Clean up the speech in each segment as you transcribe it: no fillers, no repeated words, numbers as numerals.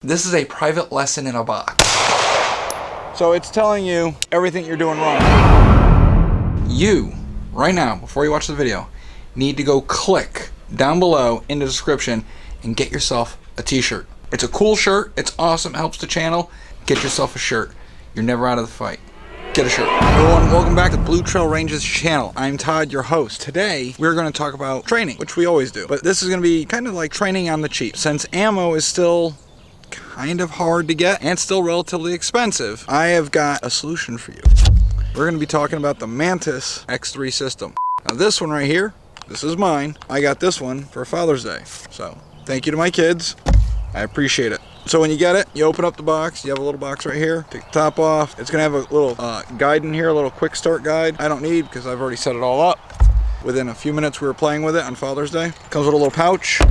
This is a private lesson in a box. So it's telling you everything you're doing wrong. You, right now, before you watch the video, need to go click down below in the description and get yourself a t-shirt. It's a cool shirt, it's awesome, helps the channel. Get yourself a shirt. You're never out of the fight. Get a shirt. Everyone, welcome back to Blue Trail Rangers channel. I'm Todd, your host. Today, we're going to talk about training, which we always do. But this is going to be kind of like training on the cheap. Since ammo is still kind of hard to get and still relatively expensive, I have got a solution for you. We're going to be talking about the Mantis X3 system. Now this one right here, this is mine. I got this one for Father's Day. So thank you to my kids. I appreciate it. So when you get it, you open up the box. You have a little box right here. Take the top off. It's going to have a little guide in here, a little quick start guide. I don't need because I've already set it all up. Within a few minutes we were playing with it on Father's Day. Comes with a little pouch.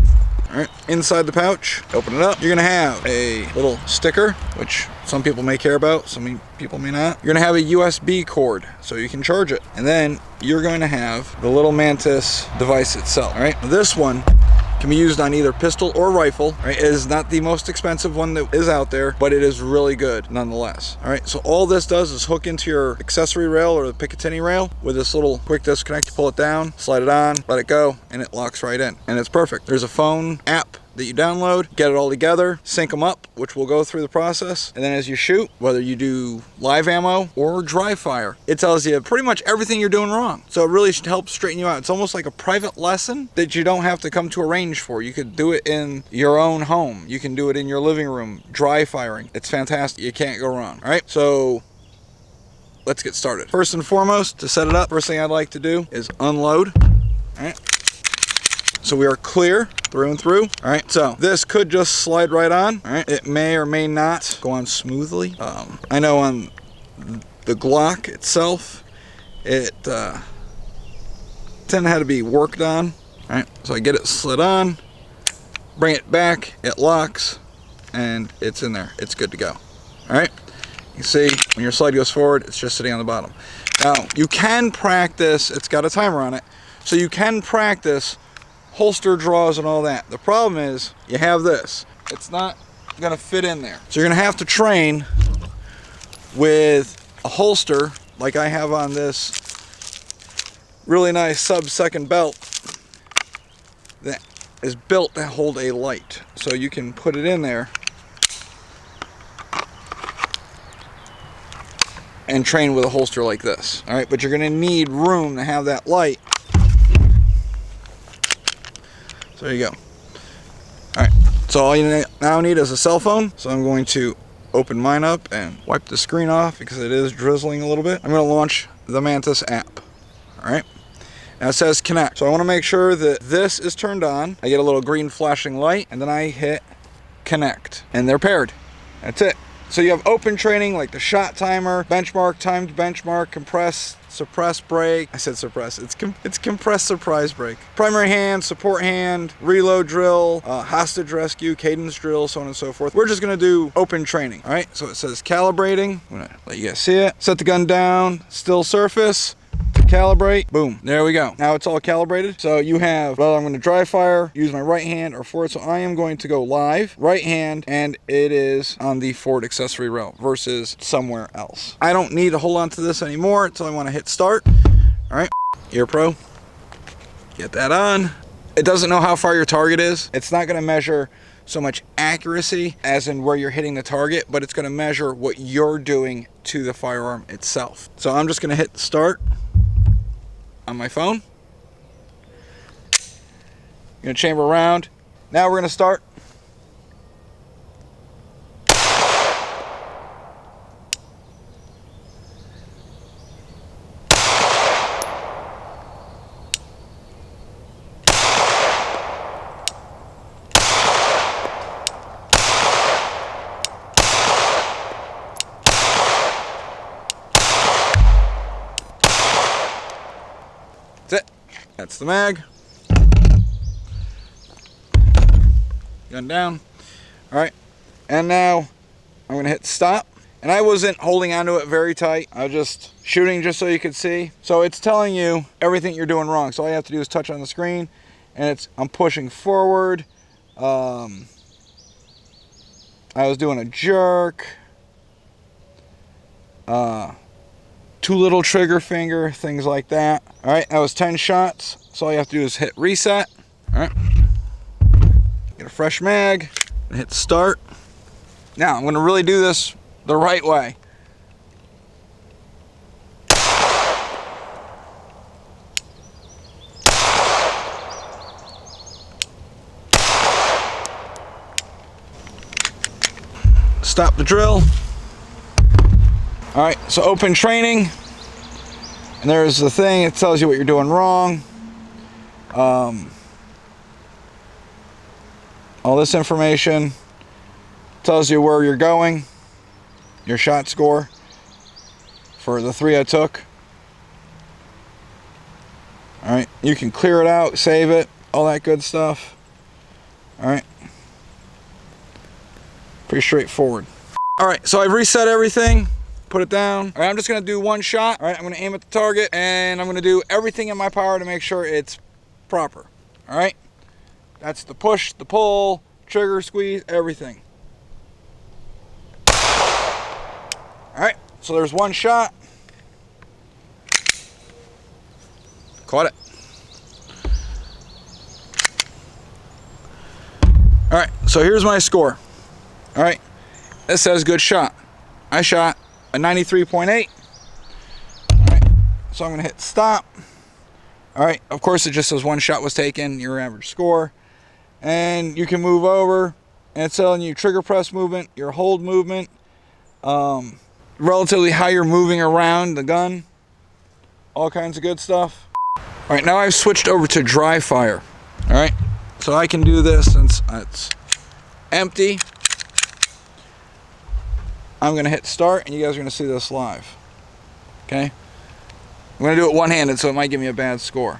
All right, inside the pouch, open it up. You're gonna have a little sticker, which some people may care about, some people may not. You're gonna have a USB cord, so you can charge it. And then you're going to have the little Mantis device itself, all right? This one can be used on either pistol or rifle, right? It is not the most expensive one that is out there, but it is really good nonetheless. All right, so all this does is hook into your accessory rail or the Picatinny rail with this little quick disconnect. You pull it down, slide it on, let it go, and it locks right in. And it's perfect. There's a phone app that you download, get it all together, sync them up, which will go through the process. And then as you shoot, whether you do live ammo or dry fire, it tells you pretty much everything you're doing wrong. So it really should help straighten you out. It's almost like a private lesson that you don't have to come to a range for. You could do it in your own home. You can do it in your living room, dry firing. It's fantastic. You can't go wrong. All right, so let's get started. First and foremost, to set it up, first thing I'd like to do is unload. All right. So we are clear through and through. All right, so this could just slide right on. All right, it may or may not go on smoothly. I know on the Glock itself, it tend to have to be worked on. All right, so I get it slid on, bring it back, it locks, and it's in there. It's good to go. All right, you see when your slide goes forward, it's just sitting on the bottom. Now you can practice. It's got a timer on it, so you can practice holster draws and all that. The problem is you have this. It's not gonna fit in there. So you're gonna have to train with a holster like I have on this really nice sub-second belt that is built to hold a light. So you can put it in there and train with a holster like this. All right, but you're gonna need room to have that light. So there you go. All right, so all you now need is a cell phone. So I'm going to open mine up and wipe the screen off because it is drizzling a little bit. I'm going to launch the Mantis app. All right, now it says connect. So I want to make sure that this is turned on. I get a little green flashing light and then I hit connect and they're paired. That's it. So you have open training like the shot timer, benchmark, timed benchmark, compress, suppress break. I said suppress, it's compressed surprise break. Primary hand, support hand, reload drill, hostage rescue, cadence drill, so on and so forth. We're just gonna do open training, all right? So it says calibrating. I'm gonna let you guys see it. Set the gun down, still surface. Calibrate, boom, there we go. Now it's all calibrated. So you have, well, I'm going to dry fire, use my right hand or forward. So I am going to go live, right hand, and it is on the forward accessory rail versus somewhere else. I don't need to hold on to this anymore until I want to hit start. All right, Ear Pro, get that on. It doesn't know how far your target is. It's not going to measure so much accuracy as in where you're hitting the target, but it's going to measure what you're doing to the firearm itself. So I'm just going to hit start on my phone. I'm gonna chamber around. Now we're gonna start. That's it. That's the mag. Gun down. All right. And now I'm going to hit stop. And I wasn't holding onto it very tight. I was just shooting just so you could see. So it's telling you everything you're doing wrong. So all you have to do is touch on the screen and I'm pushing forward. I was doing a jerk, too little trigger finger, things like that. All right, that was 10 shots. So all you have to do is hit reset. All right, get a fresh mag, and hit start. Now I'm gonna really do this the right way. Stop the drill. All right, so open training, and there's the thing, it tells you what you're doing wrong. All this information tells you where you're going, your shot score for the 3 I took. All right, you can clear it out, save it, all that good stuff. All right. Pretty straightforward. All right, so I've reset everything, put it down. All right, I'm just gonna do 1 shot. All right, I'm gonna aim at the target, and I'm gonna do everything in my power to make sure it's proper. All right, that's the push, the pull, trigger, squeeze, everything. All right, so there's 1 shot. Caught it. All right, so here's my score. All right, this says good shot. I shot a 93.8. All right, so I'm gonna hit stop. All right, of course it just says 1 shot was taken, your average score. And you can move over, and it's telling you trigger press movement, your hold movement, relatively how you're moving around the gun, all kinds of good stuff. All right, now I've switched over to dry fire. All right, so I can do this since it's empty. I'm gonna hit start, and you guys are gonna see this live. Okay? I'm gonna do it one-handed, so it might give me a bad score.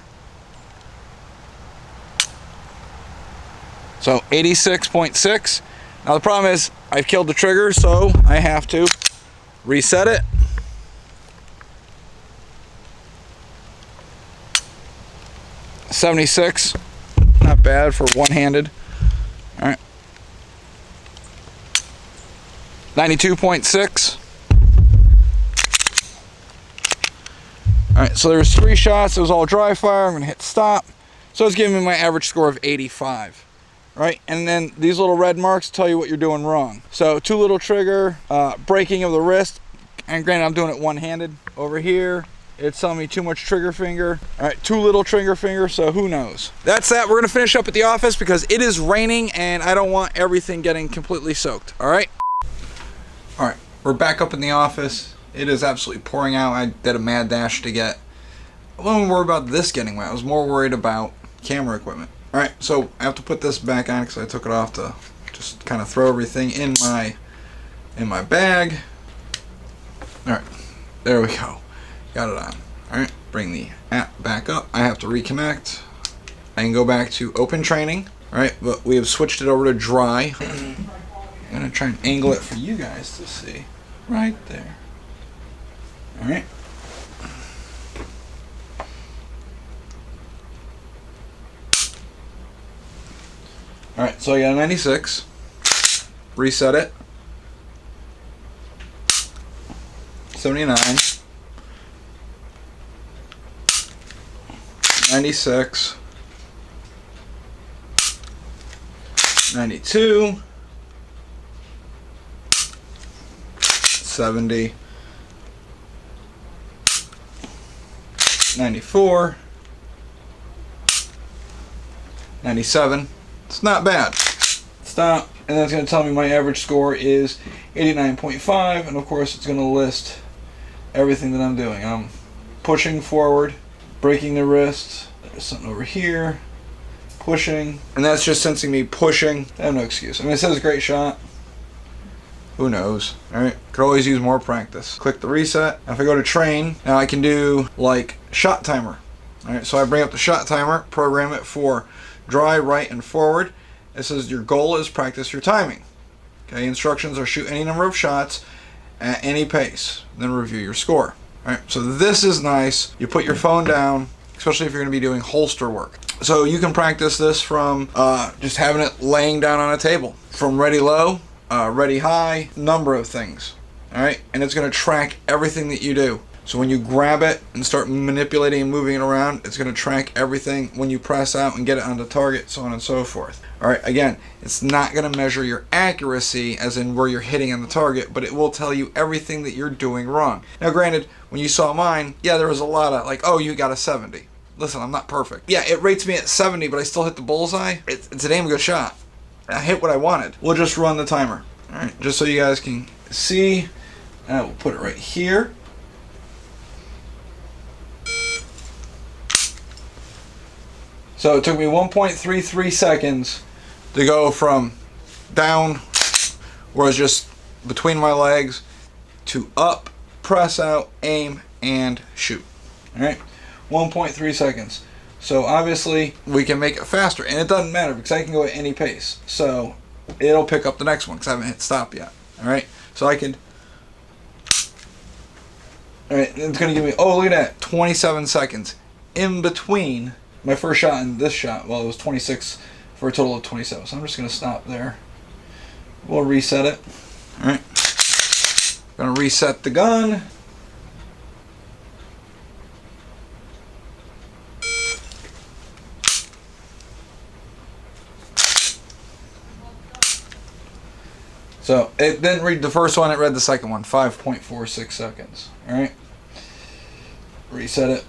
So 86.6. Now the problem is I've killed the trigger, so I have to reset it. .76, not bad for one-handed. All right. 92.6. All right, so there's 3 shots. It was all dry fire. I'm gonna hit stop. So it's giving me my average score of 85. Right, and then these little red marks tell you what you're doing wrong. So too little trigger, breaking of the wrist, and granted I'm doing it one-handed. Over here, it's telling me too much trigger finger. All right, too little trigger finger, so who knows? That's that. We're gonna finish up at the office because it is raining and I don't want everything getting completely soaked, all right? All right, we're back up in the office. It is absolutely pouring out. I did a mad dash to get, I wasn't worried about this getting wet. I was more worried about camera equipment. All right, so I have to put this back on because I took it off to just kind of throw everything in my bag. All right, there we go. Got it on. All right, bring the app back up. I have to reconnect. I can go back to open training. All right, but we have switched it over to dry. I'm gonna try and angle it for you guys to see. Right there. All right. All right, so I got a 96. Reset it. 79. 96. 92. 70. 94. 97. It's not bad. Stop, and that's going to tell me my average score is 89.5, and of course it's going to list everything that I'm doing. I'm pushing forward, breaking the wrist, there's something over here, pushing, and that's just sensing me pushing. I have no excuse. I mean, it says great shot. Who knows? Alright, could always use more practice. Click the reset. Now if I go to train, now I can do like shot timer. Alright, so I bring up the shot timer, program it for dry, right, and forward. It says your goal is practice your timing. Okay, instructions are shoot any number of shots at any pace, then review your score. Alright, so this is nice. You put your phone down, especially if you're going to be doing holster work. So you can practice this from just having it laying down on a table. From ready low, ready high, number of things. All right, and it's going to track everything that you do. So when you grab it and start manipulating and moving it around, it's going to track everything when you press out and get it on the target, so on and so forth. All right, again, it's not going to measure your accuracy as in where you're hitting on the target, but it will tell you everything that you're doing wrong. Now granted, when you saw mine, yeah, there was a lot of like, oh, you got a 70. Listen, I'm not perfect. Yeah, it rates me at 70, but I still hit the bullseye. It's a damn good shot. I hit what I wanted. We'll just run the timer. All right, just so you guys can see. And we'll put it right here. So it took me 1.33 seconds to go from down, where I was just between my legs, to up, press out, aim, and shoot. All right, 1.3 seconds. So obviously we can make it faster, and it doesn't matter because I can go at any pace. So it'll pick up the next one because I haven't hit stop yet. All right, so I could. All right, it's gonna give me. Oh, look at that, 27 seconds in between my first shot and this shot. Well, it was 26 for a total of 27. So I'm just gonna stop there. We'll reset it. All right, gonna reset the gun. So it didn't read the first one, it read the second one, 5.46 seconds. All right, reset it.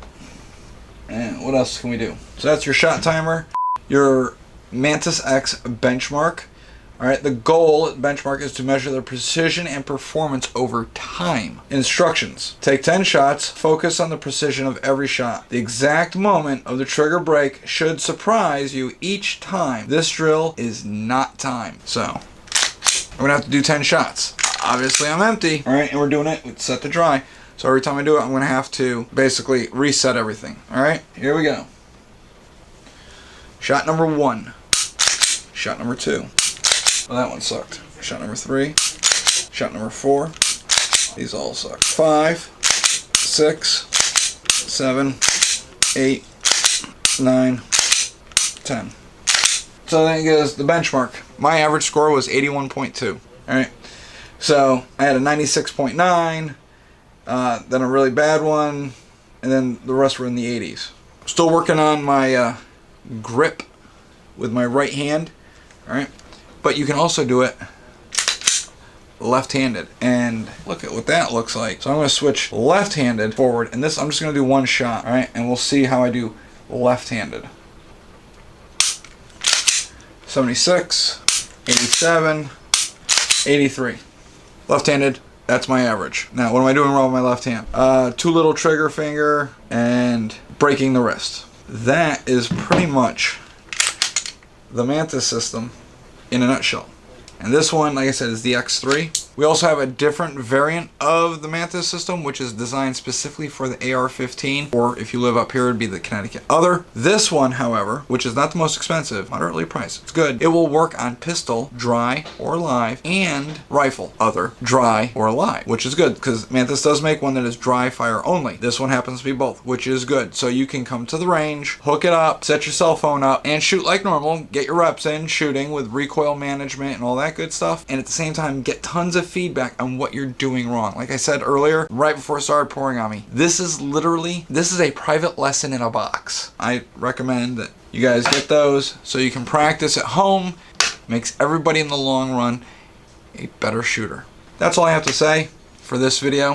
And what else can we do? So that's your shot timer, your Mantis X benchmark. All right, the goal at benchmark is to measure the precision and performance over time. Instructions: take 10 shots, focus on the precision of every shot. The exact moment of the trigger break should surprise you each time. This drill is not timed. So we're gonna have to do 10 shots. Obviously I'm empty. All right, and we're doing it with set to dry. So every time I do it, I'm gonna have to basically reset everything. All right, here we go. Shot number 1. Shot number 2. Well, that one sucked. Shot number 3. Shot number 4. These all suck. 5, 6, 7, 8, 9, 10. So then it goes the benchmark. My average score was 81.2. All right. So I had a 96.9, then a really bad one, and then the rest were in the 80s. Still working on my grip with my right hand. All right. But you can also do it left-handed, and look at what that looks like. So I'm going to switch left-handed forward, and this I'm just going to do one shot. All right, and we'll see how I do left-handed. 76, 87, 83. Left-handed, that's my average. Now, what am I doing wrong with my left hand? Too little trigger finger and breaking the wrist. That is pretty much the Mantis system in a nutshell. And this one, like I said, is the X3. We also have a different variant of the Mantis system, which is designed specifically for the AR-15, or if you live up here, it'd be the Connecticut Other. This one, however, which is not the most expensive, moderately priced, it's good. It will work on pistol, dry or live, and rifle, other, dry or live, which is good because Mantis does make one that is dry fire only. This one happens to be both, which is good. So you can come to the range, hook it up, set your cell phone up, and shoot like normal, get your reps in shooting with recoil management and all that good stuff, and at the same time get tons of feedback on what you're doing wrong. Like I said earlier, right before it started pouring on me, this is a private lesson in a box. I recommend that you guys get those so you can practice at home. Makes everybody in the long run a better shooter. That's all I have to say for this video.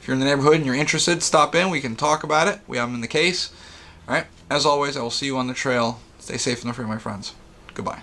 If you're in the neighborhood and you're interested, stop in, we can talk about it. We have them in the case. All right, as always, I will see you on the trail. Stay safe and free, my friends. Goodbye.